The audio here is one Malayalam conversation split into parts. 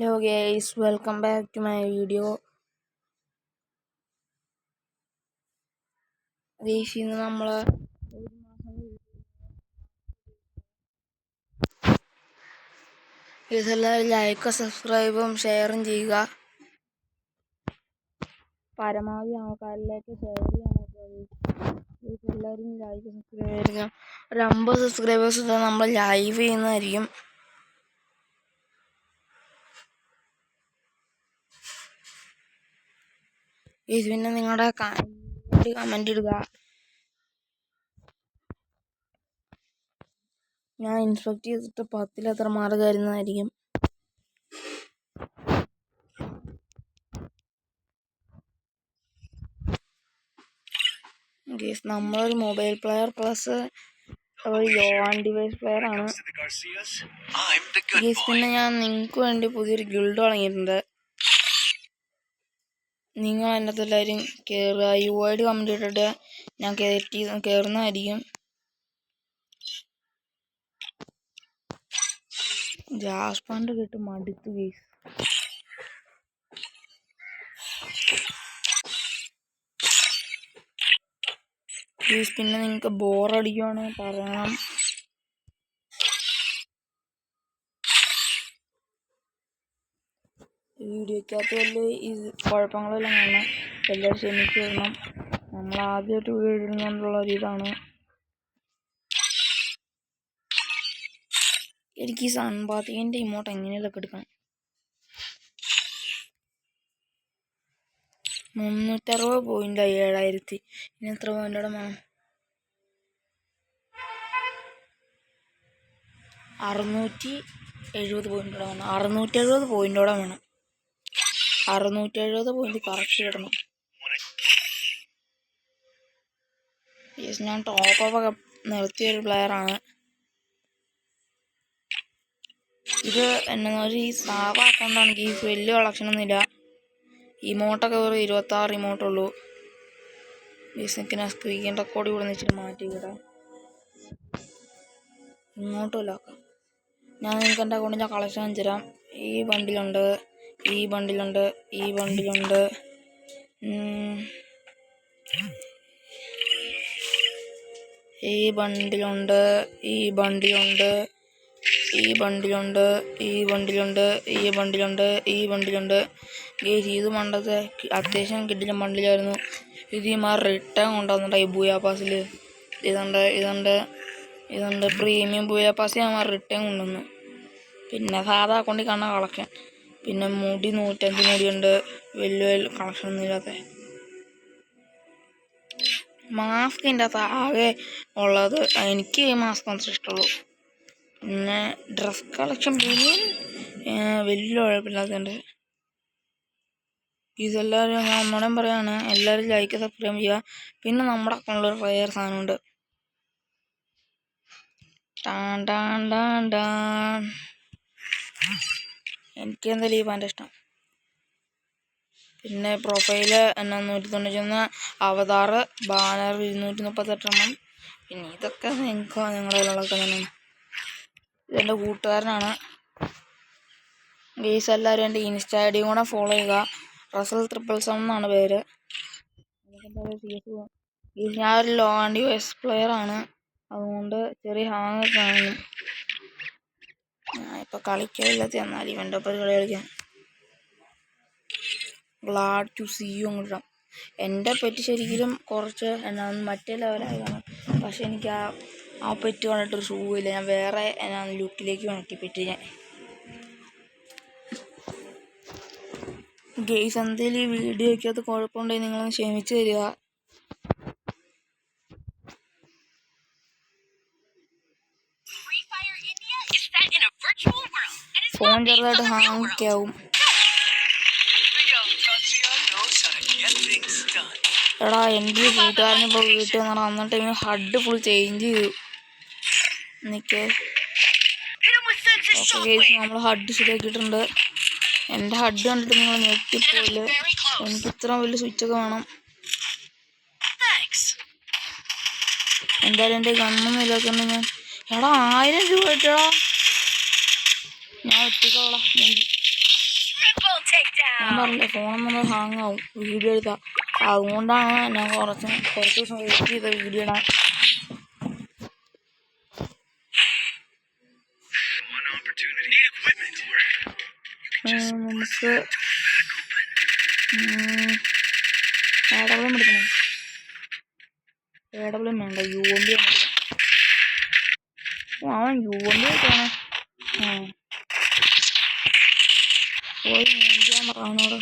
Hello guys, welcome back to my video. ഇന്ന് നമ്മള് എല്ലാവരും ലൈക്കും സബ്സ്ക്രൈബും ഷെയറും ചെയ്യുക. പരമാവധി ആൾക്കാരിലേക്ക് ഷെയർ ചെയ്യാൻ നോക്കുക. എല്ലാവരും ലൈക്ക് സബ്സ്ക്രൈബ് ചെയ്യുക. ഒരു 50 സബ്സ്ക്രൈബേഴ്സ് നമ്മൾ ലൈവ് ചെയ്യുന്നതായിരിക്കും. പിന്നെ നിങ്ങളുടെ കമന്റ് ഇടുക. ഞാൻ ഇൻസ്പെക്ട് ചെയ്തിട്ട് 10ൽ എത്ര മാർക്ക് തരുന്നതായിരിക്കും. നമ്മളൊരു മൊബൈൽ പ്ലെയർ പ്ലസ് ഒരു ലോ ആൻഡ് ഡിവൈസ് പ്ലെയർ ആണ്. പിന്നെ ഞാൻ നിങ്ങൾക്ക് വേണ്ടി പുതിയൊരു ഗിൽഡ് തുടങ്ങിയിട്ടുണ്ട്. നിങ്ങൾ എൻ്റെ അകത്ത് എല്ലാവരും കയറുക. യുഐഡി കമന്റ് ഇട്ടിട്ട് ഞാൻ കയറുന്നതായിരിക്കും. ജാസ്പാൻഡ് കിട്ടും മടുത്തു ഗെയ്സ്. പിന്നെ നിങ്ങൾക്ക് ബോറടിക്കുവാണെങ്കിൽ പറയണം. വീഡിയോക്കകത്ത് വലിയ കുഴപ്പങ്ങളെല്ലാം കാണാം. എല്ലാവരും ക്ഷമിച്ച് തരണം. നമ്മൾ ആദ്യമായിട്ട് വീഡിയോ ഇടുന്നുള്ള ഒരിതാണ്. എനിക്ക് ഈ സൺബാത്തിൻ്റെ ഇമോട്ട് എങ്ങനെയൊക്കെ എടുക്കണം. 360 പോയിന്റ് 7000. ഇനി എത്ര പോയിന്റോടെ വേണം? 670 പോയിന്റോടെ വേണം. 670 പോയിന്റോടെ വേണം. 670 പോയിന്റ് കറക്റ്റ് കിടണം. ഞാൻ ടോപ്പ് ഒക്കെ നിർത്തിയൊരു പ്ലെയറാണ്. ഇത് ഈ സാവ അക്കൗണ്ടാണ്. ഈ വലിയ കളക്ഷനൊന്നുമില്ല. ഇമോട്ടൊക്കെ വെറും 26 ഇമോട്ടുള്ളൂ. സ്ക്രീൻ റെക്കോർഡ് ഇവിടെ വെച്ചിട്ട് മാറ്റിക്കിടാം. ഇങ്ങോട്ടുമില്ല. ഞാൻ നിങ്ങൾക്ക് എൻ്റെ അക്കൗണ്ടിൻ്റെ കളക്ഷൻ അയച്ചു തരാം. ഈ ബണ്ടിലുണ്ട്, ഈ ബണ്ടിലുണ്ട്, ഈ ബണ്ടിലുണ്ട്, ഈ ബണ്ടിലുണ്ട്, ഈ ബണ്ടിലുണ്ട്, ഈ ബണ്ടിലുണ്ട്, ഈ ബണ്ടിലുണ്ട്, ഈ ബണ്ടിലുണ്ട്, ഈ ബണ്ടിലുണ്ട്. ഇത് മണ്ടത്തെ അത്യാവശ്യം കിട്ടിയ ബണ്ടിലായിരുന്നു. ഇത് റിട്ടേൺ കൊണ്ടുവന്നിട്ട് ഈ ബൂയാപ്പാസിൽ ഇതുണ്ട് പ്രീമിയം ബൂയാപ്പാസ് ഞാൻ റിട്ടേൺ കൊണ്ടുവന്നു. പിന്നെ സാധാ അക്കൗണ്ടിൽ കാണാൻ കളക്ഷൻ. പിന്നെ മുടി 105 മുടിയുണ്ട്. വലിയ കളക്ഷൻ ഒന്നും ഇല്ലാത്ത മാസ്കിൻ്റെ അകത്ത് ആകെ ഉള്ളത് എനിക്ക് മാസ്ക് മാത്രമേ ഇഷ്ടമുള്ളൂ. പിന്നെ ഡ്രസ് കളക്ഷൻ വലിയ കുഴപ്പമില്ലാത്തതുണ്ട്. ഇതെല്ലാവരും ഞാൻ ഒന്നോടെ പറയാണ്, എല്ലാവരും ലൈക്ക് സബ്സ്ക്രൈബ് ചെയ്യുക. പിന്നെ നമ്മുടെ അക്കൗണ്ടിലൊരു ഫയർ സാധനമുണ്ട്. എനിക്ക് എന്തായാലും ഈ പാൻ്റെ ഇഷ്ടം. പിന്നെ പ്രൊഫൈല് 191 അവതാറ് ബാനർ 238 എണ്ണം. പിന്നെ ഇതൊക്കെ നിങ്ങളുടെ കയ്യിലുള്ളതൊക്കെ തന്നെയാണ്. ഇതെൻ്റെ കൂട്ടുകാരനാണ്. ഗെയ്സ് എല്ലാവരും എൻ്റെ ഇൻസ്റ്റാ ഐ ഡിയും കൂടെ ഫോളോ ചെയ്യുക. റസൽ 777 എന്നാണ് പേര്. ഞാനൊരു ലോ ആൻഡ് ഡിവൈസ് പ്ലെയർ ആണ്. അതുകൊണ്ട് ചെറിയ ഹാങ് കാണും. ഞാൻ ഇപ്പോൾ കളിക്കാനില്ലാത്ത എന്നാൽ ഇവൻ്റെ ഒപ്പം കളി കളിക്കാം. ഗ്ലാഡ് ടു സീ യു ഇടാം. എൻ്റെ പെറ്റ് ശരിക്കും കുറച്ച് മറ്റേ ലെവലായതാണ്. പക്ഷെ എനിക്ക് ആ പെറ്റ് കണ്ടിട്ടൊരു സുഖമില്ല. ഞാൻ വേറെ ലുക്കിലേക്ക് മാറ്റി ഞാൻ. ഗെയ്സ് എന്തെങ്കിലും ഈ വീഡിയോയ്ക്കകത്ത് കുഴപ്പമുണ്ടെങ്കിൽ നിങ്ങളൊന്ന് ക്ഷമിച്ച് തരിക. ഫോൺ ചെറുതായിട്ട് ഹാങ് ആവും. എടാ എൻ്റെ കൂട്ടുകാരനെ ഇപ്പോൾ വീട്ടിൽ വന്നാൽ അന്ന ടൈമിൽ ഹഡ് ഫുൾ ചേഞ്ച് ചെയ്തു. എനിക്ക് നമ്മൾ ഹഡ് ശരിയാക്കിയിട്ടുണ്ട്. എൻ്റെ ഹഡ് കണ്ടിട്ട് നിങ്ങൾ ഞെട്ടിപ്പോലെ. എനിക്ക് ഇത്ര വലിയ സ്വിച്ചൊക്കെ വേണം. എന്തായാലും എൻ്റെ ഗണ്ണൊന്നും ഇല്ലാത്തതുകൊണ്ട് ഞാൻ 1000 രൂപ ഇട്ടടാ. ഞാൻ ഒറ്റക്കോളാം. ഞാൻ പറഞ്ഞില്ലേ ഫോണൊന്നും ഹാങ് ആവും വീഡിയോ എടുത്താൽ. അതുകൊണ്ടാണ് ഞാൻ കുറച്ച് ദിവസം വെയിറ്റ് ചെയ്ത വീഡിയോ ഇടാൻ. നമുക്ക് AWM എടുക്കണം. AWM വേണ്ട, UMP എടുക്കണം. അവൻ UMP എടുക്കാണ്. പോയി മേടിക്കാൻ പറ അവനോട്.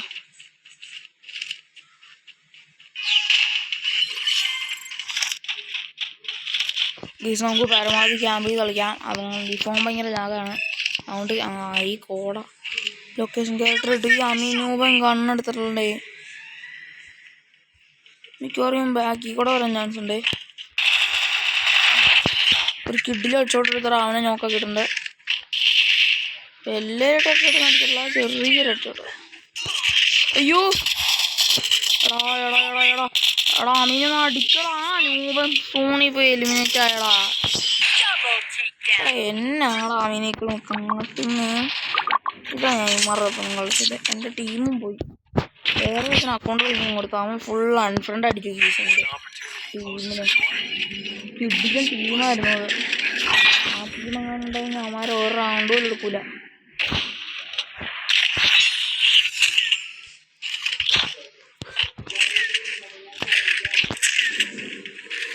ഗീസ് നമുക്ക് പരമാവധി ക്യാമ്പ് ചെയ്ത് കളിക്കാം. അതുകൊണ്ട് ഈ ഫോൺ ഭയങ്കര ലാഗാണ്. അതുകൊണ്ട് ഈ കോട ലൊക്കേഷൻ ക്യാരക്ടർ ഇട്ട് ഈ അമീനൂപൻ കണ്ണെടുത്തിട്ടുണ്ടേ. മിക്കവാറും ബാക്കി കൂടെ വരാൻ ചാൻസ് ഉണ്ട്. ഒരു കിഡിൽ അടിച്ചോട്ടെടുത്ത അവനെ നോക്കാക്കിയിട്ടുണ്ട്. എല്ലാവരും ടച്ചോട്ട് കാണിച്ചിട്ടില്ല, ചെറിയൊരു അടിച്ചോട്ട്. അയ്യോ എടാ എടാ എടാ എടാ എടാ അമീനൊന്ന് അടിക്കടാ. നൂപൻ സോണി പോയി എലിമിനേറ്റ് ആയടാ. എന്നാടാ അമീനേക്കൾ കാട്ടുന്നു. ഇതാ ഞാൻ ഇമാറൊപ്പം കളിച്ചത്. എൻ്റെ ടീമും പോയി. വേറെ ഒരു അക്കൗണ്ട് കളിക്കാൻ കൊടുത്തു. അവൻ ഫുൾ അൺഫ്രണ്ട് അടിച്ചു ഗീസിൻ്റെ ടീമിന്. കിഡിലും ടീമായിരുന്നു അത്. ആ ടീം അങ്ങനെ ഉണ്ടെങ്കിൽ അവന്മാർ ഒരു റൗണ്ട് പോലും എടുക്കൂല.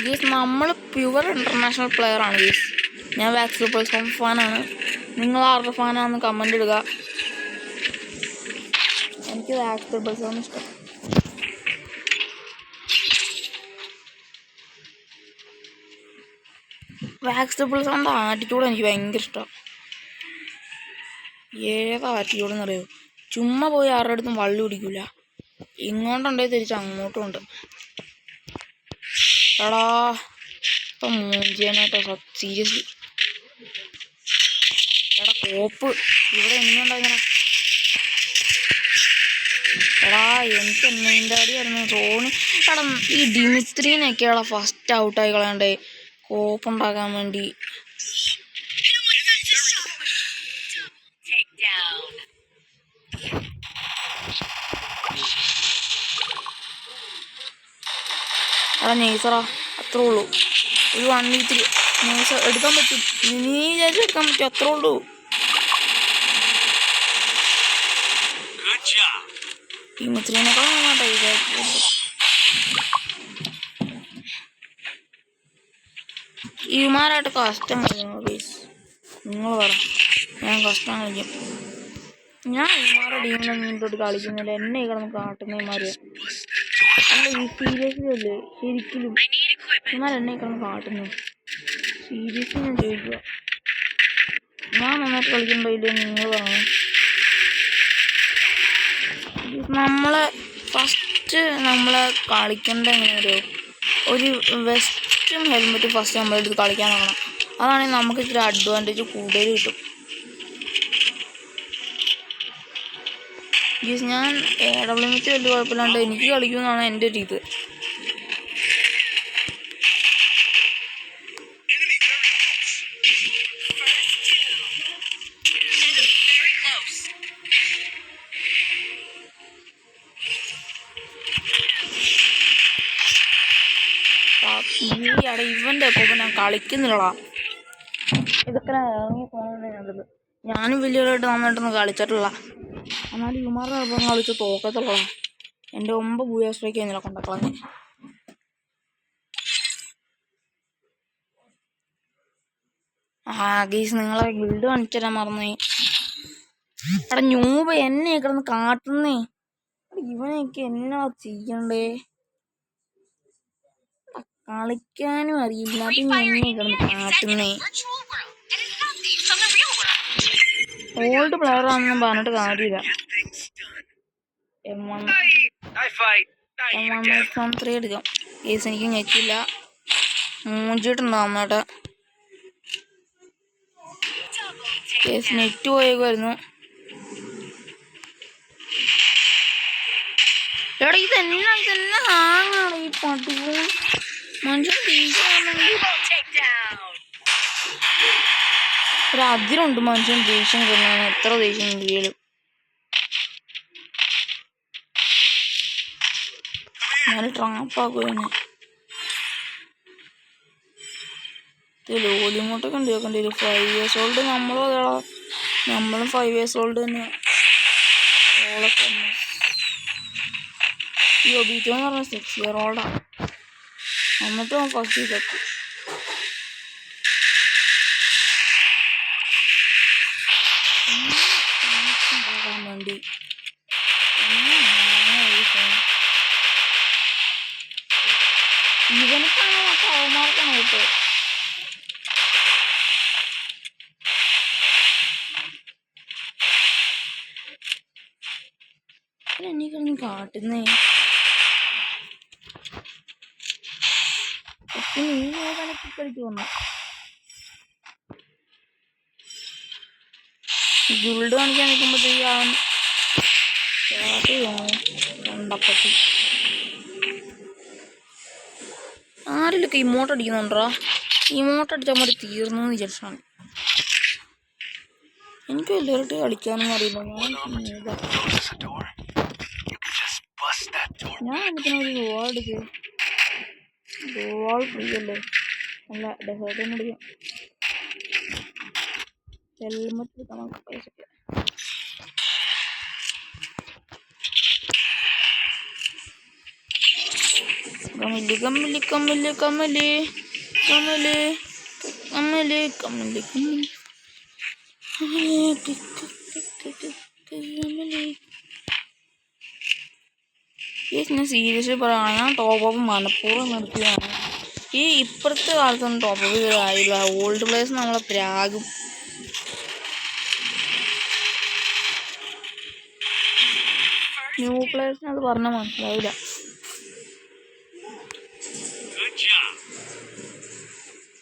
ഗീസ് നമ്മൾ പ്യുവർ ഇൻ്റർനാഷണൽ പ്ലെയർ ആണ് ഗീസ്. ഞാൻ വാക്സ് പൾസ് ഫാനാണ്. നിങ്ങൾ ആരുടെ ഫാനാണെന്ന് കമൻ്റ് ഇടുക. എനിക്ക് വാക്സ് പൾസ് ആണ് ഇഷ്ടം. വാക്സ് പൾസ് ആണ് ആറ്റിറ്റ്യൂഡ് എനിക്ക് ഭയങ്കര ഇഷ്ടമാണ്. ഏതാ ആറ്റിറ്റ്യൂഡെന്ന് അറിയോ? ചുമ്മാ പോയി ആരുടെ അടുത്തും വള്ളി പിടിക്കൂല. ഇങ്ങോട്ടുണ്ടെങ്കിൽ തിരിച്ച് അങ്ങോട്ടും ഉണ്ട്. എടാ ഇപ്പം മൂഞ്ചിയാനായിട്ടോ സീരിയസ്ലി. എടാ കോപ്പ് ഇവിടെ എന്നുണ്ടായിങ്ങനെ. എടാ എനിക്ക് എന്നതിൻ്റെ അടിയായിരുന്നു സോണി. എടാ ഈ ഡിമിത്രീനൊക്കെയാടാ ഫസ്റ്റ് ഔട്ടായി കളയണ്ടേ കോപ്പ് ഉണ്ടാക്കാൻ വേണ്ടി. എടാ നെയ്സറാ അത്രേ ഉള്ളൂ. ഒരു 1v3 നെയ്സർ എടുക്കാൻ പറ്റും. നീ വിചാരിച്ച് എടുക്കാൻ പറ്റും, അത്രേ ഉള്ളൂ. ഡിമിത്രീനേക്കാളും നന്നായിട്ടോ വിചാരിച്ചു. ഇമാരായിട്ട് കഷ്ടം കളിക്കുന്നു പ്ലീസ്. നിങ്ങൾ പറ, ഞാൻ കഷ്ടം കളിക്കും. ഞാൻ ഇമാരുടെ ടീമിലൊന്നും ഇങ്ങോട്ട് കളിക്കുന്നില്ല. എന്നെ കിടന്ന് കാട്ടുന്നമാര്. അല്ല ഈ സീരിയസ്ലി അല്ലേ ശരിക്കും ഇമാർ എന്നെ കിടന്ന് കാട്ടുന്നു. സീരിയസ്ലി ഞാൻ ചോദിക്കുക. ഞാൻ നന്നായിട്ട് കളിക്കുമ്പോ ഇല്ലേ നിങ്ങൾ പറഞ്ഞു. നമ്മളെ ഫസ്റ്റ് നമ്മളെ കളിക്കേണ്ട എങ്ങനെയാ ഒരു വെസ്റ്റും ഹെൽമെറ്റും ഫസ്റ്റ് നമ്മളെടുത്ത് കളിക്കാൻ നോക്കണം. അതാണെങ്കിൽ നമുക്ക് ഇച്ചിരി അഡ്വാൻറ്റേജ് കൂടുതൽ കിട്ടും. ഞാൻ AWM വലിയ കുഴപ്പമില്ലാണ്ട് എനിക്ക് കളിക്കുമെന്നാണ് എൻ്റെ ഒരു ഇത്. ഇവൻ്റെ ഒപ്പം ഞാൻ കളിക്കുന്നില്ലടാ. ഇതൊക്കെ ഇറങ്ങി പോകുന്നത്. ഞാനും വലിയവരായിട്ട് നന്നായിട്ടൊന്നും കളിച്ചിട്ടില്ല. എന്നാലും ഇമാരുടെ ഒപ്പം കളിച്ച് തോക്കത്തുള്ളതാ. എൻ്റെ 9 ബൂയാസ്ട്രേക്ക് എന്നില്ല കൊണ്ടക്കളഞ്ഞ്. ഗീസ് നിങ്ങളെ ഗിൽഡ് കാണിച്ചു തരാൻ മറന്നേ. എടാ ന്യൂബ് എന്നെ കിടന്ന് കാട്ടുന്നേ. ഇവനെയൊക്കെ എന്നാ ചെയ്യണ്ടേ? കളിക്കാനും അറിയില്ല, പിന്നെ എന്നെ കിടന്ന് കാട്ടുന്നേ. ഓൾഡ് പ്ലെയർ ആണെന്നും പറഞ്ഞിട്ട് കാര്യമില്ല. M1 എടുക്കാം. കേസ് എനിക്ക് ഞെക്കില്ല. മൂഞ്ചിട്ടുണ്ടാവും നന്നായിട്ട്. കേസ് നെറ്റ് പോയേക്കുമായിരുന്നു. എടാ ഇതെന്നാ ഹാങ്ങാണ് ഈ പട്ടിക. മനുഷ്യൻ ഒരു അതിരുണ്ട് മനുഷ്യൻ ദേഷ്യം കൊണ്ടാണ്. എത്ര ദേഷ്യം കിട്ടിയാലും ഞാൻ ട്രാപ്പാക്കും തന്നെ. ലോലിമോട്ടൊക്കെ ഉണ്ട് വെക്കേണ്ടി വരും. 5 years old നമ്മളും അതാ, നമ്മളും 5 years old തന്നെ. ഓളൊക്കെ ഈ ഒബീറ്റോ എന്ന് പറഞ്ഞാൽ 6 year old എന്നിട്ട് ഫസ്റ്റ് ഇതൊക്കെ വേണ്ടി ഇവനക്കാണ് അവന്മാർക്കാണ് കേട്ടോ. എന്നെ കിടന്ന് കാട്ടുന്നേ. കളിക്ക് വന്നു ഗുൾഡ് കാണിക്കാൻ നിൽക്കുമ്പോഴത്തേക്ക് അവൻ കണ്ടപ്പത്തി ആരിലൊക്കെ ഇമോട്ട് അടിക്കുന്നുണ്ടോ? ഇമോട്ട് അടിച്ചാൽ മതി തീർന്നു എന്ന് വിചാരിച്ചാണ്. എനിക്ക് വലിയവരായിട്ട് കളിക്കാനൊന്നും അറിയില്ല. ഞാൻ എനിക്കിനെ ഒരു ഗോൾ എടുക്കുക. ഗോൾ ഫ്രീ അല്ലേ? അല്ല ഡെസേർട്ട് തന്നെ എടുക്കാം. ഹെൽമെറ്റ് എടുക്കണം പൈസ. കമ്മല് കമ്മല് കമ്മല് കമ്മല് കമ്മല് കമ്മല് കമ്മല് കമ്മല്. ഞാൻ സീരിയസ്ലി പറയുകയാണ്, ഞാൻ ടോപ്പ് അപ്പ് മനഃപൂർവ്വം നിർത്തിയതാണ്. ഈ ഇപ്പോഴത്തെ കാലത്തൊന്നും ടോപ്പ് അപ്പ് കാര്യമില്ല. ഓൾഡ് പ്ലേയേഴ്സ് നമ്മളെ പ്രാഗും. ന്യൂ പ്ലേയേഴ്സിന് അത് പറഞ്ഞാൽ മനസ്സിലാവില്ല.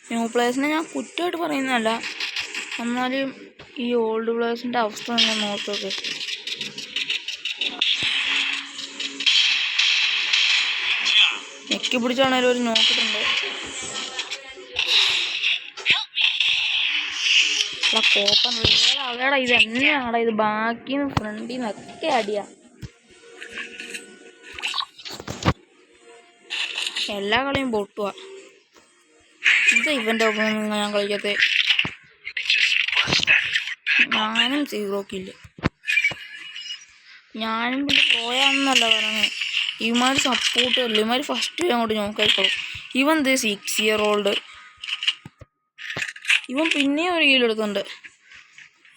ന്യൂ പ്ലേയേഴ്സിനെ ഞാൻ കുറ്റമായിട്ട് പറയുന്നതല്ല, എന്നാലും ഈ ഓൾഡ് പ്ലേയേഴ്സിൻ്റെ അവസ്ഥ തന്നെ നോക്കൊക്കെ. ഞെക്കി പിടിച്ചാണേലും ഒരു നോക്കിയിട്ടുണ്ട്. കോപ്പൻ അവയുടെ ഇത് എന്നെയാടാ, ഇത് ബാക്കിന്ന് ഫ്രണ്ടിൽ നിന്നൊക്കെ അടിയാ. എല്ലാ കളിയും പൊട്ടുക. ഇത് ഇവൻ്റെ ഒപ്പം ഞാൻ കളിക്കാത്ത. ഞാനും 0 കില്ല്. ഞാനും പിന്നെ പോയാന്നല്ല പറയുന്നത്. ഇവന്മാർ സപ്പോർട്ട് വരില്ല. ഇവന്മാർ ഫസ്റ്റ് അങ്ങോട്ട് നോക്കായിക്കോളും. ഇവൻ 6 year old. ഇവൻ പിന്നെയും ഒരു കില്ലെടുക്കുന്നുണ്ട്.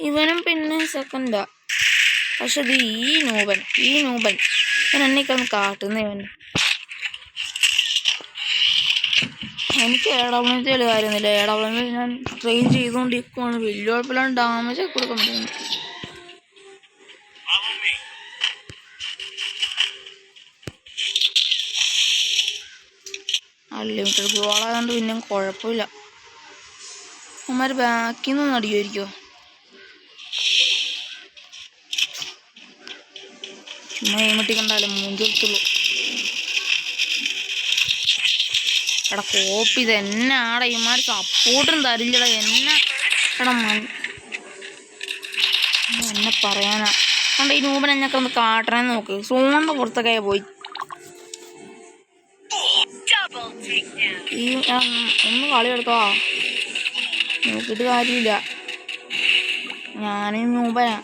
ഇവനും പിന്നെ സെക്കൻഡാ. പക്ഷെ ഇത് ഈ നൂബൻ ഞാൻ എന്നെക്കൊന്ന് കാട്ടുന്ന ഇവൻ. എനിക്ക് AWMൽ കാര്യമൊന്നുമില്ല. AWMൽ ഞാൻ ട്രെയിൻ ചെയ്തുകൊണ്ടിരിക്കുവാണ്. വലിയ കുഴപ്പമില്ലാണ്ട് ഡാമേജ് ഒക്കെ കൊടുക്കാൻ പറ്റുന്നു. അൺലിമിറ്റഡ് ഗോളായതുകൊണ്ട് പിന്നെ കുഴപ്പമില്ല. അവന്മാർ ബാക്കിൽ നിന്ന് അടിക്കുമായിരിക്കുമോ? ചുമ്മാ എയിമിട്ടി കണ്ടാലേ മൂഞ്ചി എടുത്തുള്ളൂ. എടാ കോപ്പി ഇത് എന്നെ ആടെ ഇമാർ സപ്പോർട്ടും തരില്ലടാ. എന്നെ എടാ എന്നെ പറയാനാ കണ്ട ഈ നൂപൻ എന്നൊക്കെ ഒന്ന് കാട്ടണേന്ന് നോക്ക്. സോണിന്റെ പുറത്തൊക്കെ പോയി. ഈ ഒന്ന് കളി എടുത്തോ നോക്കിയിട്ട് കാര്യമില്ല. ഞാനും നൂപനാ.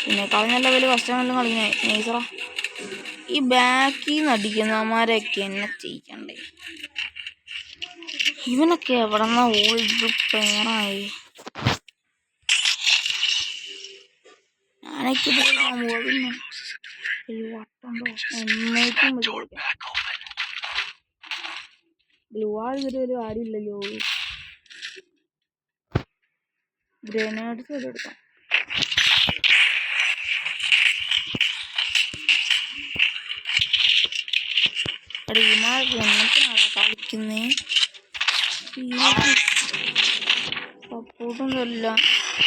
പിന്നെക്കാളും നല്ല വലിയ കസ്റ്റമറിലും കളിക്കുന്നേ നൈസറാ. ഈ ബാക്കിൽ നിന്ന് അടിക്കുന്നവന്മാരൊക്കെ എന്നെ ചെയ്യിക്കണ്ടേ? ഇവനൊക്കെ എവിടെന്നാ ഓൾഡ് പ്ലെയറായി? ഞാനൊക്കെ ബ്ലൂ ആൾ ഇതൊരു ഒരു കാര്യമില്ലല്ലോ. ഗ്രനേഡ്സ് വരെ എടുക്കാം. എന്നത്തിനാണ് കളിക്കുന്നേ? സപ്പോർട്ടും തരില്ല.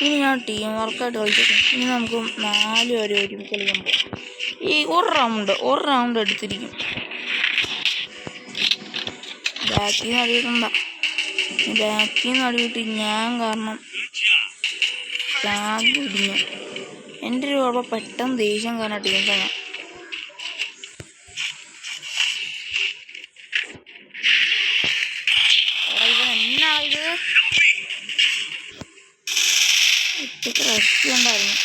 ഇനി ഞാൻ ടീം വർക്കായിട്ട് കളിച്ചേക്കും. ഇനി നമുക്ക് 4 പേര് ഒരുമിച്ച് കളിക്കുമ്പോൾ ഈ ഒരു റൗണ്ട് എടുത്തിരിക്കും. ബാക്കിൽ നിന്ന് അടിയിട്ടണ്ട. ബാക്കിൽ നിന്ന് അടിയിട്ട് ഞാൻ കാരണം ടാഗ് ഇടിഞ്ഞു. എൻ്റെ ഒരു കുഴപ്പം പെട്ടെന്ന് ദേഷ്യം കാരണം ടീംസ് ഞാൻ ഇവൻ എന്നാ ഇത് ഇതൊക്കെ റെസ്റ്റ് ഉണ്ടായിരുന്നു.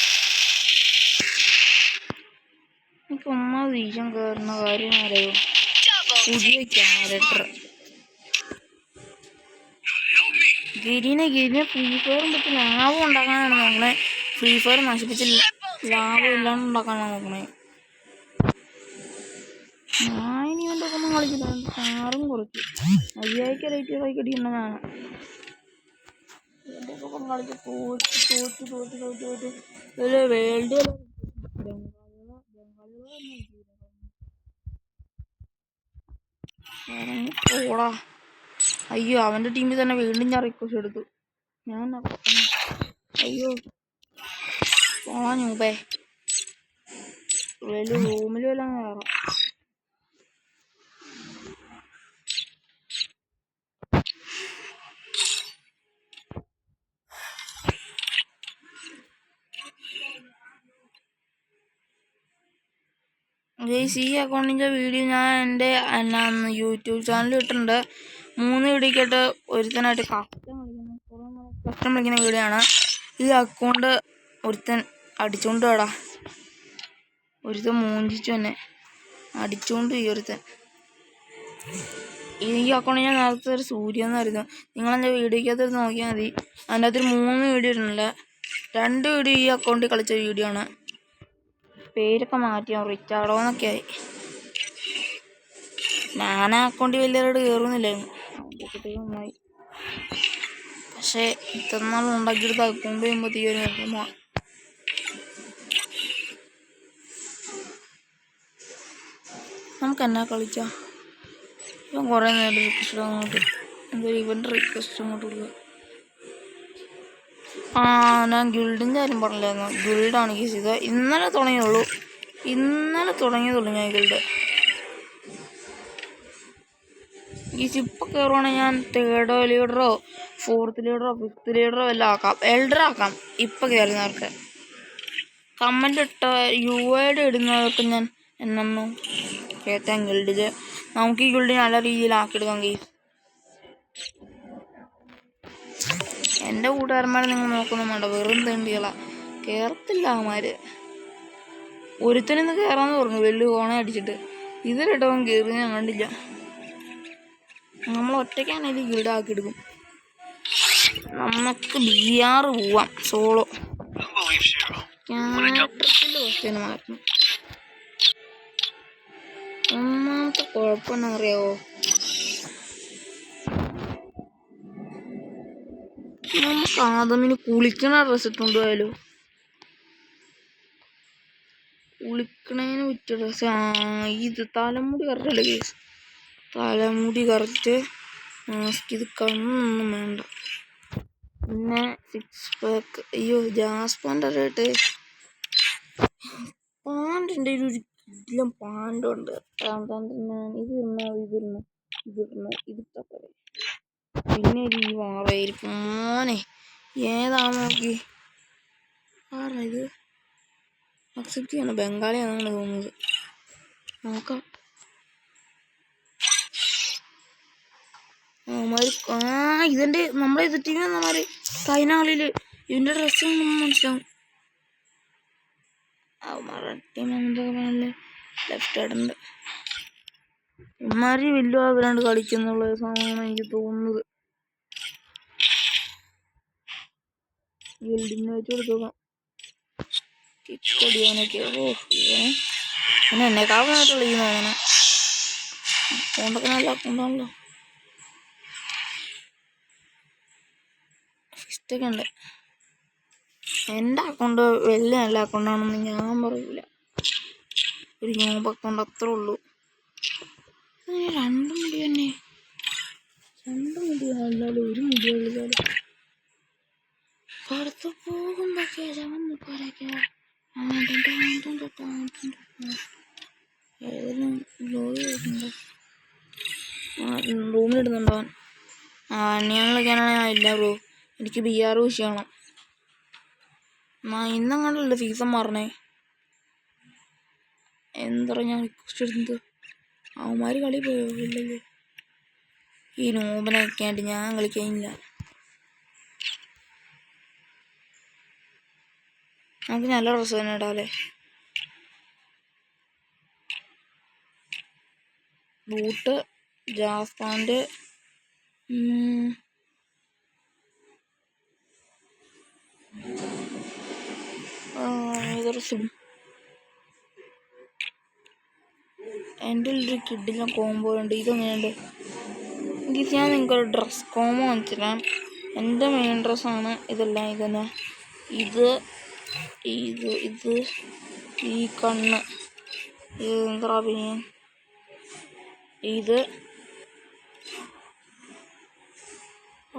എനിക്ക് ഒന്നാമത് ദേഷ്യം കയറുന്ന കാര്യം അറിയോ പുതിയ ക്യാരക്ടർ ഗിരിനെ ഫ്രീ ഫയർ പറ്റി ലാഭം ഉണ്ടാക്കാനാണ് നോക്കണേ. ഫ്രീ ഫയർ നശിപ്പിച്ച് ലാഭം ഇല്ലാണ്ട് ഉണ്ടാക്കാനാണ് നോക്കണേ. ഞാനിനി എന്തൊക്കെ ഒന്നും കളിച്ചില്ല. കാറും കുറച്ച് 5000 റേറ്റ് അടിക്കണ്ട ഞാൻ എന്തൊക്കെ കളിച്ച് തോറ്റ് വേൾഡ് ഓടാ. അയ്യോ അവൻ്റെ ടീമിൽ തന്നെ വീണ്ടും ഞാൻ റിക്വസ്റ്റ് എടുത്തു. ഞാൻ അയ്യോ പോവാൻ മുമ്പേ വലിയ റൂമിൽ വല്ലതും കയറാം. ഈ അക്കൗണ്ടിൻ്റെ വീഡിയോ ഞാൻ എൻ്റെ യൂട്യൂബ് ചാനലിൽ ഇട്ടിട്ടുണ്ട്. 3 വീഡിയോക്കായിട്ട് ഒരുത്തനായിട്ട് കഷ്ടം കളിക്കുന്ന വീഡിയോ ആണ്. ഈ അക്കൗണ്ട് ഒരുത്തൻ അടിച്ചോണ്ട് കേടാ. ഒരുത്തൻ മൂഞ്ചിച്ചു തന്നെ അടിച്ചോണ്ട് ഒരുത്തൻ. ഈ അക്കൗണ്ട് ഞാൻ നേരത്തെ ഒരു സൂര്യ എന്നായിരുന്നു. നിങ്ങളെൻ്റെ വീഡിയോക്കകത്ത് നോക്കിയാൽ മതി. അതിൻ്റെ അകത്തൊരു 3 വീഡിയോ ഇടുന്നില്ല. 2 വീഡിയോ ഈ അക്കൗണ്ടിൽ കളിച്ച വീഡിയോ ആണ്. പേരൊക്കെ മാറ്റിയോ റിച്ചാർഡോ എന്നൊക്കെ ആയി. ഞാൻ ആ അക്കൗണ്ടിൽ വലിയവരോട് കയറുന്നില്ലായിരുന്നു. നന്നായി. പക്ഷേ ഇത്രനാൾ ഉണ്ടാക്കിയെടുത്ത് അക്കൗണ്ട് ചെയ്യുമ്പോൾ തീരുമാനം നമുക്ക് എന്നാ കളിച്ചാ. ഇപ്പം കുറേ നേരം റിക്വസ്റ്റ് അങ്ങോട്ട് എന്തായാലും ഇവൻ്റെ റിക്വസ്റ്റ് അങ്ങോട്ട് കൊടുക്കുക. ഞാൻ ഗിൽഡിൻ്റെ കാര്യം പറഞ്ഞില്ലായിരുന്നു. ഗിൽഡാണ് കേസ് ചെയ്തത്. ഇന്നലെ തുടങ്ങിയുള്ളൂ ഞാൻ ഗിൽഡ്. ഈ ഇപ്പം കയറുവാണെങ്കിൽ ഞാൻ 3rd ലീഡറോ 4th ലീഡറോ 5th ലീഡറോ എല്ലാം ആക്കാം. എൽഡർ ആക്കാം. ഇപ്പം കയറുന്നവർക്ക് കമൻ്റ് ഇട്ട UID ഇടുന്നവർക്ക് ഞാൻ എന്നൊന്നും കേട്ടാൻ ഗിൽഡിൽ നമുക്ക് ഈ ഗിൽഡ് നല്ല രീതിയിലാക്കിയെടുക്കാം കേസ്. എൻ്റെ കൂട്ടുകാരന്മാരെ നിങ്ങൾ നോക്കൊന്നും വേണ്ട. വെറും തെണ്ടികളാ. കയറത്തില്ല അവന്മാര്. ഒരുത്തനിന്ന് കയറാന്ന് പറഞ്ഞു വലിയ ഓണ അടിച്ചിട്ട്. ഇതിലിട്ടവൻ കയറി ഞാൻ കണ്ടില്ല. നമ്മൾ ഒറ്റയ്ക്കാണെങ്കിൽ ഗിൽഡ് ആക്കിയെടുക്കും. നമുക്ക് BR പോവാം സോളോ. ക്യാരക്ടറിൽ ക്വസ്റ്റ്യൻ മാറ്റണം. ഒന്നാമത്തെ കുഴപ്പമെന്ന് അറിയാവോ, നമുക്ക് ആദമിന് കുളിക്കണ ഡ്രസ്സ് ഇട്ടുകൊണ്ടുപോയാലോ. കുളിക്കണേന് പറ്റിയ ഡ്രസ്സ്. ഇത് തലമുടി കറക്റ്റല്ലേ കേസ്. തലമുടി കറക്റ്റ്. ഇത് കണ്ണൊന്നും വേണ്ട. പിന്നെ 6 പാക്ക്. അയ്യോ ജാസ്പാൻ്റെ റേറ്റ് പാൻറ്റിൻ്റെ ഒരു കിടിലം പാൻറ്റുണ്ട്. ഇതിട്ടാ പോലെ. പിന്നെ ഈ വാറയിരിക്കും മോനെ ഏതാന്ന് നോക്കി. ആരാ ഇത് അക്സെപ്റ്റ് ചെയ്യണം. ബംഗാളിയാണെന്നാണ് തോന്നുന്നത്. നോക്കാം. ഇതിൻ്റെ നമ്മളെ എതിർട്ടീന്ന് വന്നമാര് കഴിഞ്ഞ കളിയിൽ ഇതിൻ്റെ ഡ്രസ്സ് മനസ്സിലാവും. അവന്മാരുടെ ടീം എന്തൊക്കെ പറഞ്ഞാൽ ലെഫ്റ്റ് ആയിട്ടുണ്ട്. ഇമാരി വലിയ അവരാണ്ട് കളിക്കുന്നുള്ള സാധനമാണ് എനിക്ക് തോന്നുന്നത്. ഗിൽഡിനെ വെച്ച് കൊടുത്തോക്കാം. കിക്കടിയാനൊക്കെ പിന്നെ എന്നെക്കാവുന്നതായിട്ടുള്ള ഈ തോന്നണം. അക്കൗണ്ടൊക്കെ നല്ല അക്കൗണ്ടാണല്ലോ. ഫിസ്റ്റൊക്കെ ഉണ്ട്. എൻ്റെ അക്കൗണ്ട് വലിയ നല്ല അക്കൗണ്ടാണെന്ന് ഞാൻ പറയില്ല. ഒരു നോമ്പ് അക്കൗണ്ട് അത്രേ ഉള്ളൂ. 2 മുടി തന്നെ. 2 മുടി അല്ലാതെ 1 മുടി ഉള്ളതാലും പുറത്ത് പോകുമ്പോഴൊക്കെ പോരൊക്കെ ഏതെങ്കിലും റൂമിലിടുന്നുണ്ടാവാൻ. ഞാൻ കളിക്കാനാണെങ്കിൽ ഇല്ല ബ്രോ. എനിക്ക് BR വിഷയമാണ്. ഇന്നങ്ങാണ്ടല്ലേ സീസൺ മാറണേ. എന്താ ഞാൻ റിക്വസ്റ്റ് എടുത്തത്? അവന്മാർ കളി പോയില്ലല്ലേ. ഈ നോബനൊക്കെ ആയിട്ട് ഞാൻ കളിക്കാനില്ല. നമുക്ക് നല്ല ഡ്രസ്സ് തന്നെ ഇടാല്ലേ. ബൂട്ട്, ജാസ് പാൻറ്, ഏതൊരു സുഖം. എൻ്റെ ഒരു കിഡിലും കോംബോ ഉണ്ട്. ഇതെങ്ങനെയുണ്ട്? ഞാൻ നിങ്ങൾക്കൊരു ഡ്രസ് കോംബോ വെച്ചിടാം. എൻ്റെ മെയിൻ ഡ്രസ്സാണ് ഇതെല്ലാം. ഇതന്നെ ഇത് ഇത് ഇത് ഈ കണ്ണ് ഇത് എന്താ പിന്നെ ഇത്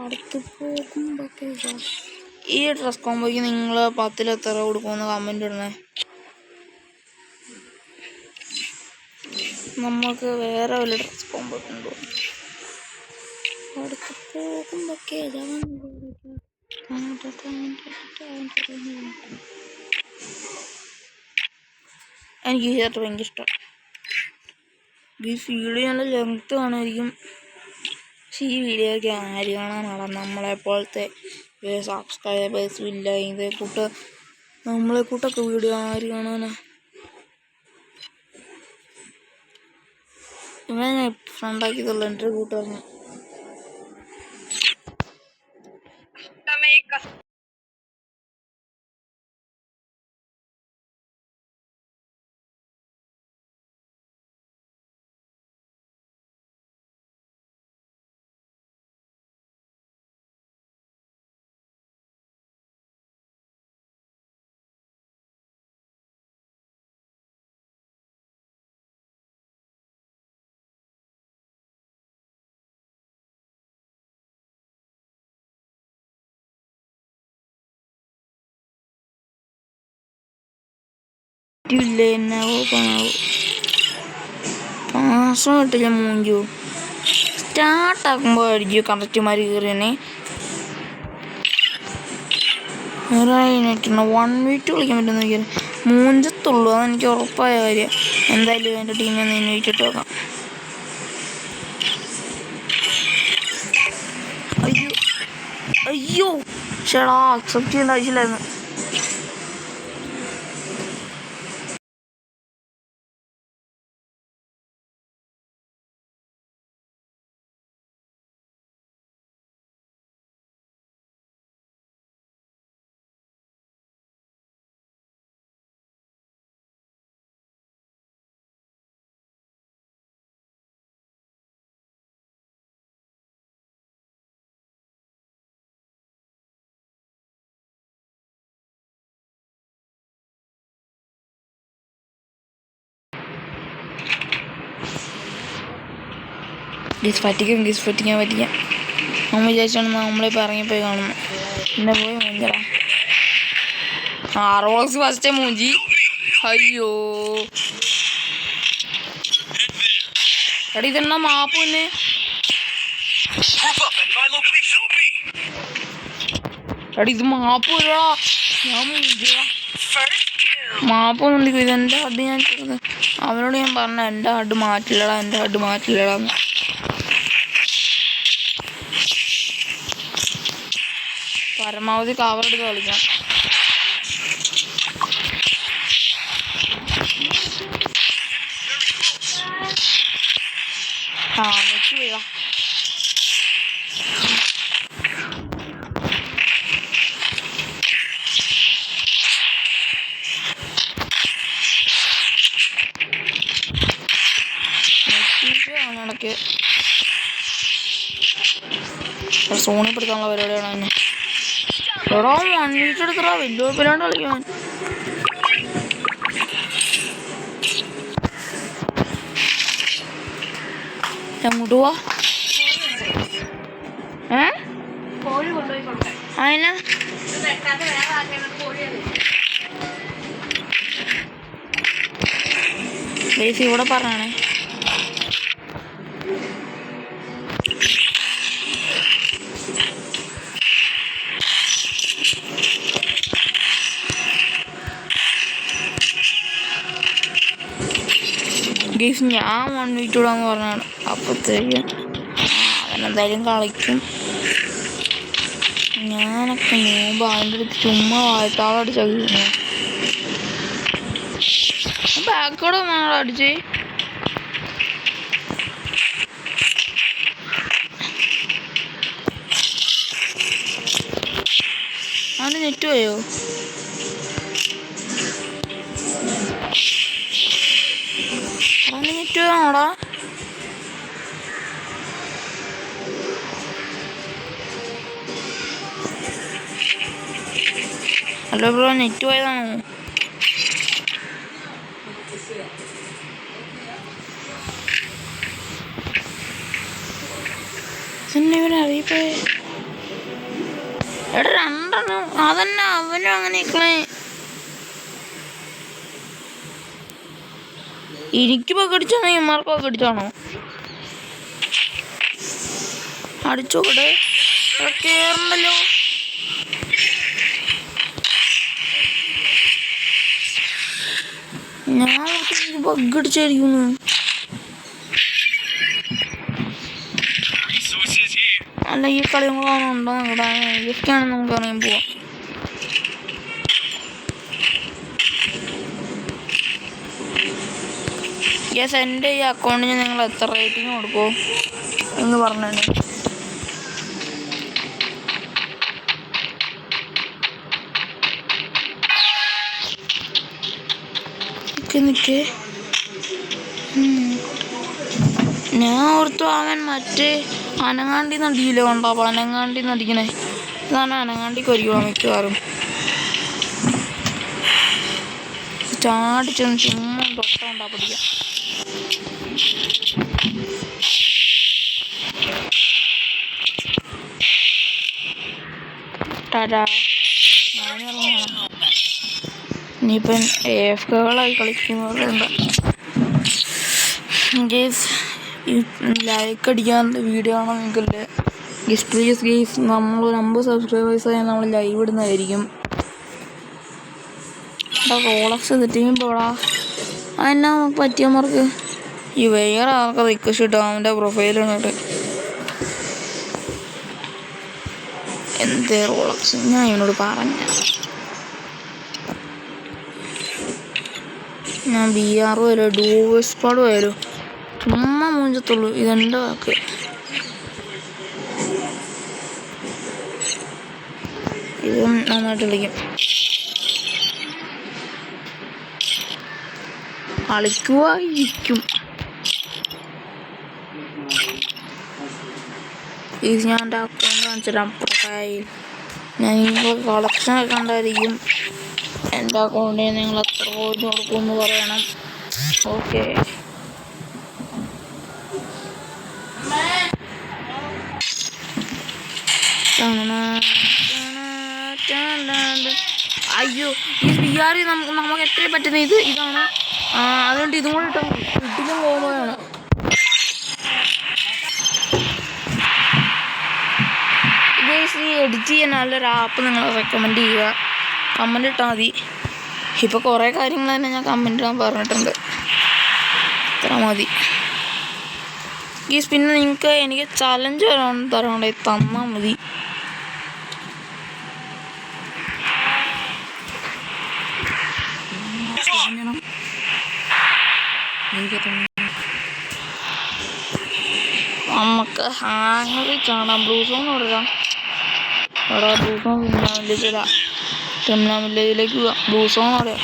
അടുത്ത് പോകുമ്പോഴൊക്കെ ഈ ഡ്രസ് കോംബോയ്ക്ക് നിങ്ങൾ 10 എത്ര കൊടുക്കുമെന്ന് കമൻറ്റ് ഇടണേ. നമുക്ക് വേറെ വല്ല ഡ്രസ് കോംബോ ഉണ്ടോ? അടുത്ത് പോകുമ്പോഴൊക്കെ എനിക്ക് ഈ ഷർട്ട് ഭയങ്കര ഇഷ്ടം. ഈ വീഡിയോ നല്ല ലെങ്ത്ത് കാണുമായിരിക്കും. പക്ഷെ ഈ വീഡിയോയ്ക്ക് ആര് കാണാനാണ്? നമ്മളെപ്പോലത്തെ സബ്സ്ക്രൈബേഴ്സും ഇല്ല. നമ്മളെ കൂട്ടൊക്കെ വീഡിയോ ആര് കാണാനാ? ഇവനെ ഞാൻ ഫ്രണ്ടാക്കിയതുള്ളൂ എൻ്റെ കൂട്ടുകാരനെ. ഇല്ലേ എന്നാവോ പണാവോ പാസം കിട്ടില്ല. മൂഞ്ചു സ്റ്റാർട്ടാക്കുമ്പോൾ ആയിരിക്കും കറക്റ്റുമാർ കയറിയണേ. 1v2 കളിക്കാൻ പറ്റുന്ന നോക്കിയാൽ മൂഞ്ചത്തുള്ളൂ. അതെനിക്ക് ഉറപ്പായ കാര്യം. എന്തായാലും എൻ്റെ ടീമിൽ നിന്ന് ഇൻവൈറ്റിട്ട് വെക്കാം. അയ്യോ ചേടാ, അക്സെപ്റ്റ് ചെയ്യേണ്ട ആവശ്യമില്ലായിരുന്നു. പറ്റിക്കാൻ നമ്മൾ വിചാരിച്ചാണ് നമ്മളിപ്പോൾ ഇറങ്ങിപ്പോയി കാണുന്നു. പിന്നെ പോയി മൂഞ്ചടാ. റോളക്സ് ഫസ്റ്റേ മൂഞ്ചി. അയ്യോ എടാ, ഇതെന്നാ മാപ്പ് തന്നെ? എടാ ഇത് മാപ്പ് വരാ. ഞാൻ മൂഞ്ചിടാ. മാപ്പ് ഒന്നും ഇതെൻ്റെ ഹഡ്. ഞാൻ അവനോട് ഞാൻ പറഞ്ഞ എൻ്റെ ഹഡ് മാറ്റില്ലടാന്ന്. പരമാവധി കവർ എടുത്ത് കളിക്കാം. നെറ്റ് വീഴാ. നെറ്റ് സോണി പെടുത്താനുള്ള പരിപാടിയാണ് തന്നെ. എടാ മണ്ണിട്ടെടുത്തടാ. വലിയ കുഴപ്പമില്ലാണ്ട് കളിക്കാൻ. എങ്ങോട്ട് പോവാ? അതിനാ ഇവിടെ പറഞ്ഞാണേ. ഗെയ്സ് ഞാൻ 1v2 ഇടാന്ന് പറഞ്ഞാണ്. അപ്പോഴത്തേക്കും അവനെന്തായാലും കളിക്കും. ഞാനൊക്കെ നോമ്പ് അവൻ്റെ അടുത്ത് ചുമ്മാ വാഴത്താളടിച്ച ബാക്കോടെ വന്നാണോ അടിച്ച്? അവന് നെറ്റ് പോയോ? അവന് നെറ്റ് പോയാണോടാ? ഹലോ ബ്രോ, നെറ്റ് പോയതാണോ? എന്നെ ഇവനെ അറിയിപ്പോയെ. എടാ രണ്ടെണ്ണം അതന്നെ അവനും അങ്ങനെ നിൽക്കണേ. എനിക്ക് പകടിച്ചാണോ ഇമാർക്ക് പകടിച്ചാണോ? അടിച്ചോട്ടെ, കേറണ്ടല്ലോ. ഞാൻ പകടിച്ചായിരിക്കുന്നു. അല്ല ഈ കളി ഉണ്ടോ നോക്കട്ടെ. ഇതൊക്കെയാണെന്ന് നമുക്ക് അറിയാൻ പോവാം. യെസ്, എൻ്റെ ഈ അക്കൗണ്ടിന് നിങ്ങൾ എത്ര റേറ്റിംഗ് കൊടുക്കുമോ എന്ന് പറഞ്ഞു. നിൽക്കേ ഞാൻ ഓർത്തു അവൻ മറ്റേ അനങ്ങാണ്ടി നടിയില്ലേ ഉണ്ടോ? അപ്പോൾ അനങ്ങാണ്ടി നടിക്കണേ ഇതാണ്. അനങ്ങാണ്ടിക്ക് ഒരുക്കോ മിക്കവാറും ചാടിച്ചൊന്ന് ചുമ്മാ തൊട്ടുണ്ടാ പിടിക്കാം. ടാറ്റാ. ഇനിയിപ്പം AFKകളായി കളിക്കുന്നവരുണ്ട്. ലൈക്ക് അടിക്കാത്ത വീഡിയോ ആണോ നിങ്ങൾക്കല്ലേ? പ്ലീസ് ഗെയ്സ്, നമ്മളൊരു 50 സബ്സ്ക്രൈബേഴ്സായി നമ്മൾ ലൈവ് ഇടുന്നതായിരിക്കും. റോളക്സ് തെറ്റിയും പോടാ. അതെന്നാ നമുക്ക് പറ്റിയമാർക്ക് ഈ വേറെ ആൾക്ക് റിക്വസ്റ്റ് ഇട്ടോ അവൻ്റെ പ്രൊഫൈലിട്ട്. എന്തേ റോളക്സ് ഞാൻ ഇവനോട് പറഞ്ഞ ഞാൻ BR വരും ഡൂസ്പാട് വരും ചുമ്മാ മൂഞ്ചത്തുള്ളൂ. ഇതെൻ്റെ വാക്ക്. ഇതും നന്നായിട്ട് കളിക്കും. കളിക്കുവായിരിക്കും. ഇത് ഞാൻ എൻ്റെ അക്കൗണ്ട് കാണിച്ചിടാം. പ്രൊഫൈൽ ഞാൻ ഇപ്പോൾ കളക്ഷനൊക്കെ കണ്ടായിരിക്കും. എൻ്റെ അക്കൗണ്ടിൽ നിങ്ങൾ എത്ര പോയിന്റ് കൊടുക്കുമെന്ന് പറയണം. ഓക്കെ, അയ്യോ ഈ BR നമുക്ക് എത്ര പറ്റുന്ന ഇതാണ്. അതുകൊണ്ട് ഇതും കൂടെ ഇട്ടാൽ ഇതിലും കോമോയാണ്. ഈ എഡിറ്റ് ചെയ്യാൻ നല്ലൊരു ആപ്പ് നിങ്ങൾ റെക്കമെൻഡ് ചെയ്യുക. കമൻ്റ് ഇട്ടാൽ മതി. ഇപ്പോൾ കുറേ കാര്യങ്ങൾ തന്നെ ഞാൻ കമൻ്റ് ഇടാൻ പറഞ്ഞിട്ടുണ്ട്. ഇത്ര മതി. പിന്നെ നിങ്ങൾക്ക് എനിക്ക് ചലഞ്ച് വരാൻ തരാണ്ടേ തന്നാൽ മതി. നമുക്ക് ഹാങ്ങറിൽ ചാടാം. ബ്ലൂ സോൺ കൊടുക്കാം. അവിടെ ബ്ലൂ സോൺ വില്ലേജിലേക്ക് പോവാം. ബ്ലൂ സോൺ അവിടെ.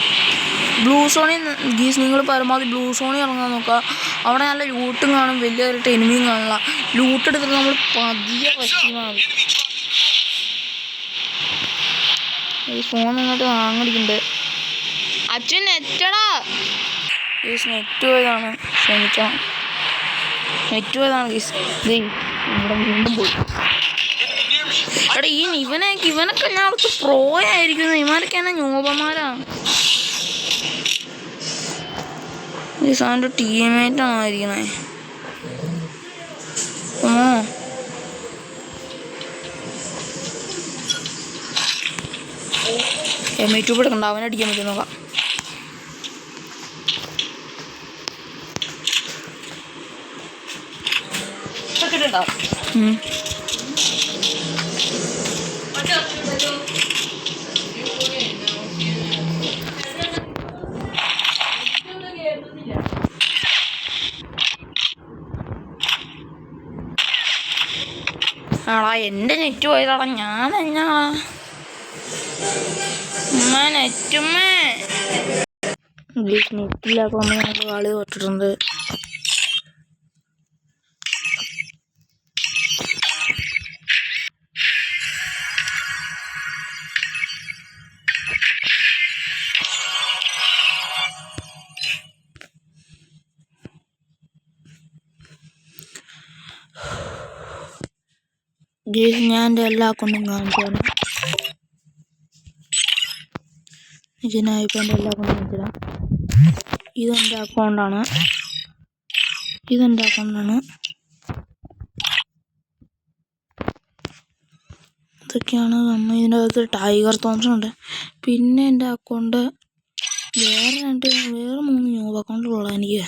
ബ്ലൂ സോണിൽ ഗീസ് നിങ്ങൾ പരമാവധി ബ്ലൂ സോണിൽ ഇറങ്ങാൻ നോക്കുക. അവിടെ നല്ല ലൂട്ടും കാണും, വലിയൊരു എനിമിയും കാണില്ല. ലൂട്ട് എടുത്തിട്ട് നമ്മൾ പതിയെ പറ്റിയാൽ മതി. ഈ ഫോൺ ഇങ്ങോട്ട് വാങ്ങടിക്കുന്നുണ്ട്. അച്ഛൻ നെറ്റടാ. ഗീസ് നെറ്റ് പോയതാണ്, ക്ഷമിക്കണം. നെറ്റ് പോയതാണ് ഗീസ്. ഇവിടെ വീണ്ടും പോയി. എടാ ഇവനൊക്കെ ഞാൻ അവിടുത്തെ പ്രോയായിരിക്കുന്നു. ഇവന്മാരൊക്കെ തന്നെ ഞോപന്മാരാണ്. ഈ സാറിൻ്റെ ടീമേറ്റാണ് ആയിരിക്കണേ. M2 എടുക്കണ്ട, അവനടിക്കാൻ പറ്റും നോക്കാം. ആടാ എൻ്റെ നെറ്റ് പോയതാടാ. ഞാൻ എന്നാ നെറ്റുമ്മേ നെറ്റില്ലാത്തോണ്ട് ഞങ്ങൾ കളി തോറ്റിട്ടുണ്ട്. ഞാൻ എൻ്റെ എല്ലാ അക്കൗണ്ടും കാണിച്ചു തരാം. ഇതിനായിപ്പോൾ എൻ്റെ എല്ലാ അക്കൗണ്ടും കാണിച്ചു തരാം. ഇതെൻ്റെ അക്കൗണ്ടാണ്. ഇതൊക്കെയാണ് ഇതിൻ്റെ അകത്ത് ടൈഗർ തോംസൺ ഉണ്ട്. പിന്നെ എൻ്റെ അക്കൗണ്ട് വേറെ 3 ന്യൂ അക്കൗണ്ടുകളാണ് എനിക്ക്.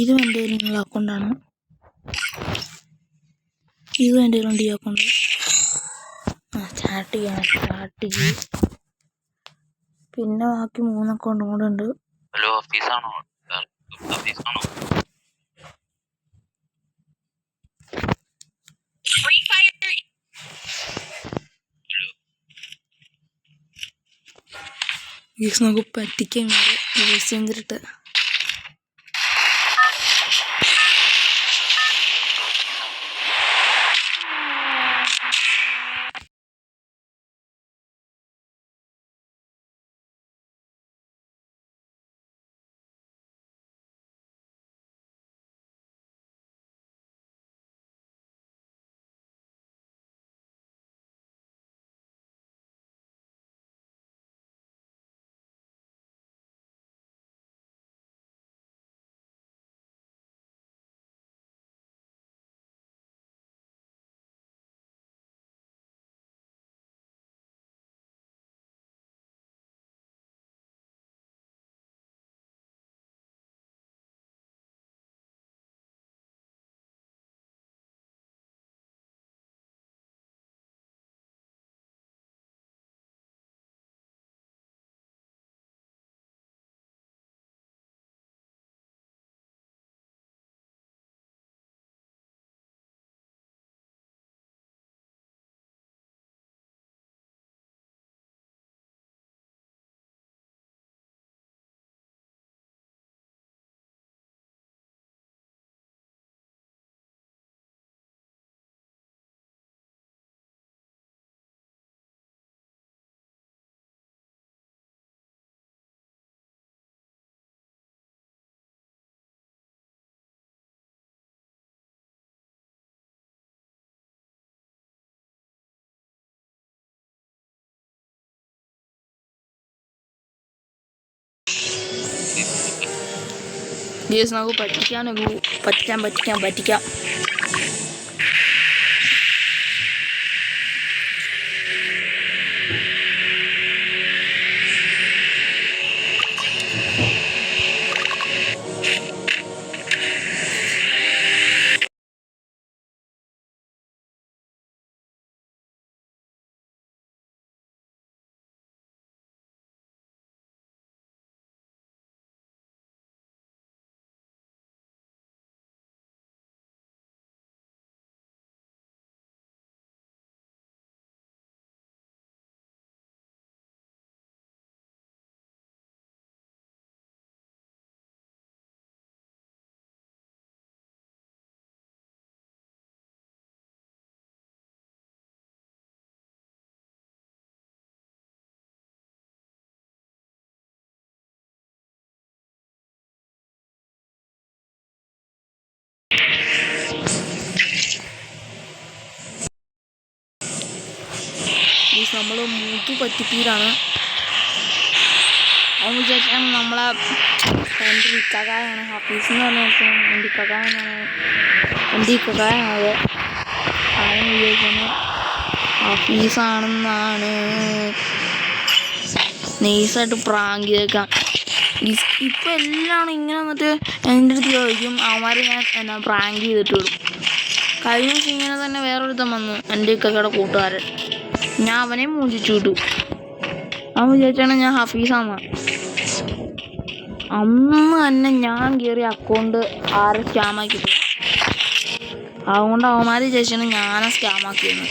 ഇതും എൻ്റെ നിങ്ങളുടെ അക്കൗണ്ടാണ്. ഇതും എൻ്റെ ഈ അക്കൗണ്ട്. സ്റ്റാർട്ട് ചെയ്യണം. പിന്നെ ബാക്കി 3 അക്കൗണ്ടും കൂടെ ഉണ്ട്. ഹലോ, ഓഫീസാണോ? നമുക്ക് പറ്റിക്കാൻ യൂസ് ചെയ്തിട്ട് നമുക്ക് പറ്റിക്കാം. നമ്മൾ മൂത്ത് പറ്റിപ്പീരാണ്. അവൻ വിചാരിച്ചാണ് നമ്മളെ എൻ്റെ ഇക്കകായാണ് ഹഫീസ് എന്ന് പറഞ്ഞാൽ എൻ്റെ ഇക്കകായാണത്. അവൻ വിചാരിക്കുന്നത് ഹഫീസാണെന്നാണ്. നൈസായിട്ട് പ്രാങ്ക് ചെയ്തേക്കാം. ഇപ്പം എല്ലാം ഇങ്ങനെ വന്നിട്ട് എൻ്റെ അടുത്ത് ചോദിക്കും. അവന്മാരെ ഞാൻ പ്രാങ്ക് ചെയ്തിട്ട് വിടും. കഴിഞ്ഞ ദിവസം ഇങ്ങനെ തന്നെ വേറൊരുത്തം വന്നു, എൻ്റെ ഇക്കയുടെ കൂട്ടുകാരൻ. ഞാൻ അവനെ മൂഞ്ചിച്ചു വിട്ടു. അവൻ വിചാരിച്ചാണ് ഞാൻ ഹഫീസാന്ന്. അന്ന് തന്നെ ഞാൻ കയറി അക്കൗണ്ട് ആരെ സ്കാമാക്കിട്ടു. അതുകൊണ്ട് അവന്മാര് വിചാരിച്ചാണ് ഞാനാ സ്കാമാക്കിയെന്ന്.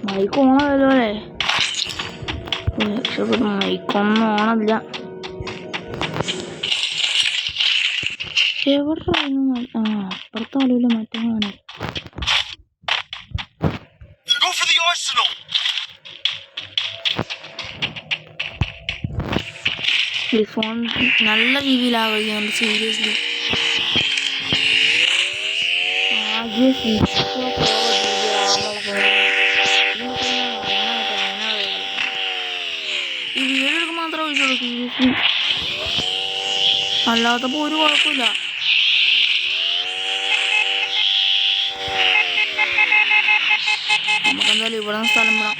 മൈക്ക് ഓണമല്ലോ അല്ലേ? രക്ഷപ്പെട്ടു. മൈക്കൊന്നും ഓണമില്ല. എവിടെ അപ്പുറത്തെ ആളുമില്ല, മറ്റേ ഫോൺ നല്ല രീതിയിലാവുകയാണ്. സീരിയസ്ലി ആകെ ഈ വീഡിയോക്ക് മാത്രമേ വിളിച്ചുള്ളൂ. സീരിയസ്ലി അല്ലാത്തപ്പോ ഒരു കുഴപ്പമില്ല. നമുക്കെന്തായാലും ഇവിടെ നിന്ന് സ്ഥലം വിടാം.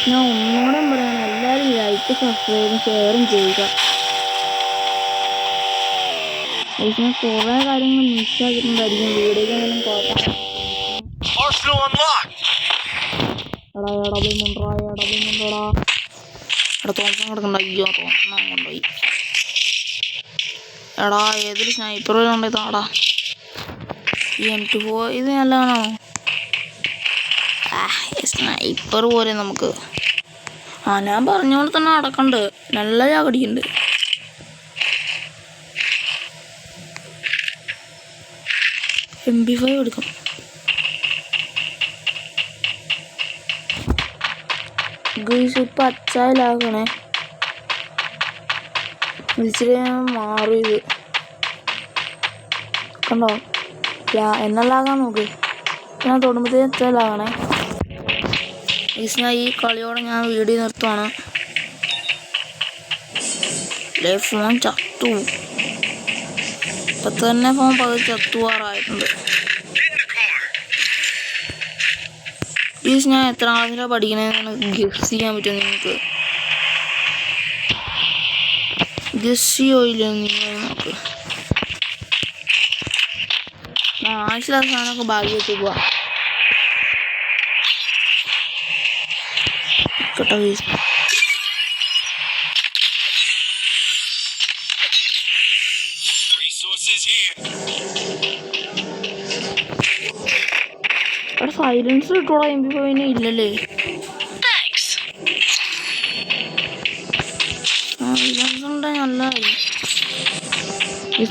ഞാൻ ഒന്നുകൂടെ പറയാണ്, എല്ലാവരും ലൈക്ക് സബ്സ്ക്രൈബും ഷെയറും ചെയ്യുക. ഞാൻ കുറേ കാര്യങ്ങൾ മിസ്സാക്കിയിട്ടുണ്ടായിരിക്കും. വീഡിയോക്ക് എന്തെങ്കിലും കുഴപ്പമില്ല. എടാ തോമസം കിടക്കണ്ട. അയ്യോ തോമസം കൊണ്ടുപോയി. എടാ ഏതൊരു സ്നൈപ്പർ കൊണ്ടുപോയി താടാ. ഈ M24 ഇത് നല്ലതാണോ? സ്നൈപ്പർ പോലെ നമുക്ക് ഞാൻ പറഞ്ഞ പോലെ തന്നെ നടക്കണ്ട്. നല്ല ചാകടിയുണ്ട്. MP5 എടുക്കാം. ഇപ്പം അച്ചാലാകണേ. ഇച്ചിരി മാറും ഇത് കണ്ടോ. എന്നല്ലാകാൻ നോക്ക്. ഞാൻ തൊടുമ്പോഴത്തേക്ക് അച്ചാലാകണേ. ഈ കളിയോടെ ഞാൻ വീഡിയോ നിർത്തുവാണ്. ഫോൺ ചത്തു. ഇപ്പം തന്നെ ഫോൺ ചത്തുവാറായിട്ടുണ്ട്. ഞാൻ എത്ര ക്ലാസ്സിലാണ് പഠിക്കണേന്ന് ഗസ് ചെയ്യാൻ പറ്റുമോ നിങ്ങൾക്ക്? ഗസ് ചെയ്യില്ല നിങ്ങൾ. നോക്ക്, ആഴ്ചയിലെ സാധനമൊക്കെ ഭാഗ്യത്തിൽ പോവാ കേട്ടോ. അവിടെ സൈലൻസ് കിട്ടോളാം. MP5 ഇല്ലല്ലേ? സൈലൻസ് ഉണ്ടെങ്കിൽ നല്ലതായിരുന്നു.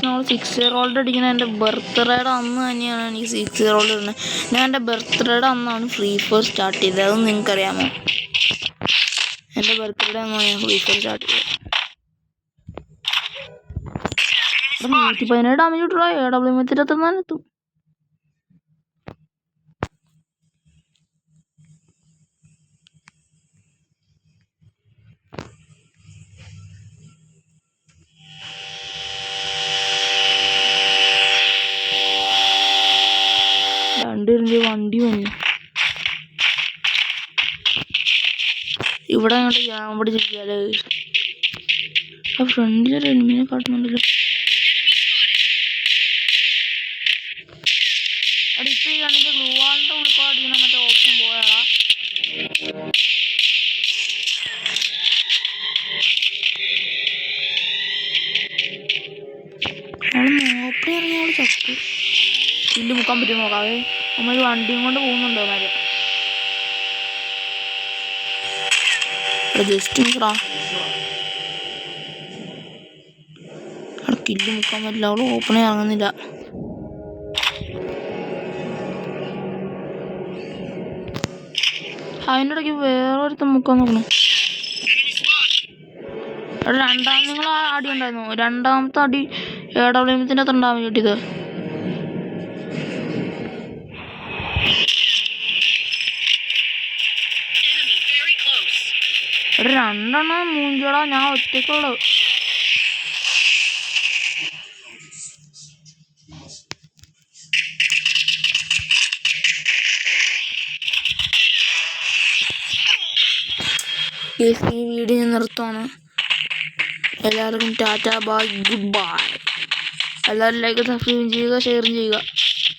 നമ്മൾ 6-year-old അടിക്കുന്ന എൻ്റെ ബർത്ത്ഡേയുടെ അന്ന് തന്നെയാണ് എനിക്ക് 6-year-old ഇടുന്നത്. ഞാൻ എൻ്റെ ബർത്ത്ഡേയുടെ അന്നാണ് ഫ്രീ ഫയർ സ്റ്റാർട്ട് ചെയ്തത്. അത് നിങ്ങൾക്കറിയാമോ? എൻ്റെ ബർത്ത്ഡേ അന്നാണ് ഞാൻ ഫ്രീ ഫയർ സ്റ്റാർട്ട് ചെയ്തത്. 117 ഡാമേജ് കിട്ടുക. AW എത്തും. രണ്ടിൻ്റെ വണ്ടി വന്നു. ഇവിടെ അങ്ങോട്ട് ഞാൻ പിടിച്ചിരിക്കാല്. ആ ഫ്രണ്ടിലൊരു എനിമിനെ കാട്ടുന്നുണ്ടല്ലോ. അവിടെ ഇപ്പൊ ഈ കണ്ണിന്റെ ഗ്ലൂ വാളിന്റെ ഉൾക്കോ അടിക്കുന്ന മറ്റേ ഓപ്ഷൻ പോയാടാ. മോപ്പി ഇറങ്ങി അവള് ചത്തു. ഇല്ല് മുക്കാൻ പറ്റും നോക്കാവേ. നമ്മൾ വണ്ടിയും കൊണ്ട് പോകുന്നുണ്ടോ മാര്? ജസ്റ്റ് അവിടെ കില്ല് മുക്കാൻ പറ്റില്ല. അവള് ഓപ്പണേ ഇറങ്ങുന്നില്ല. അതിൻ്റെ ഇടയ്ക്ക് വേറൊരുത്തം മുക്കാൻ നോക്കണം. നിങ്ങൾ അടി ഉണ്ടായിരുന്നു. രണ്ടാമത്തെ അടി AW അത്ര ഉണ്ടാവാൻ കിട്ടിയത്. രണ്ടെണ്ണം മൂഞ്ചടാ. ഞാൻ ഒറ്റക്കുള്ളു. ഈ വീഡിയോ നിർത്തുവാണ്. എല്ലാവർക്കും ടാറ്റ ബൈ ഗുഡ് ബൈ. എല്ലാവരും ലൈക്ക് സബ്സ്ക്രൈബ് ചെയ്യുക, ഷെയർ ചെയ്യുക.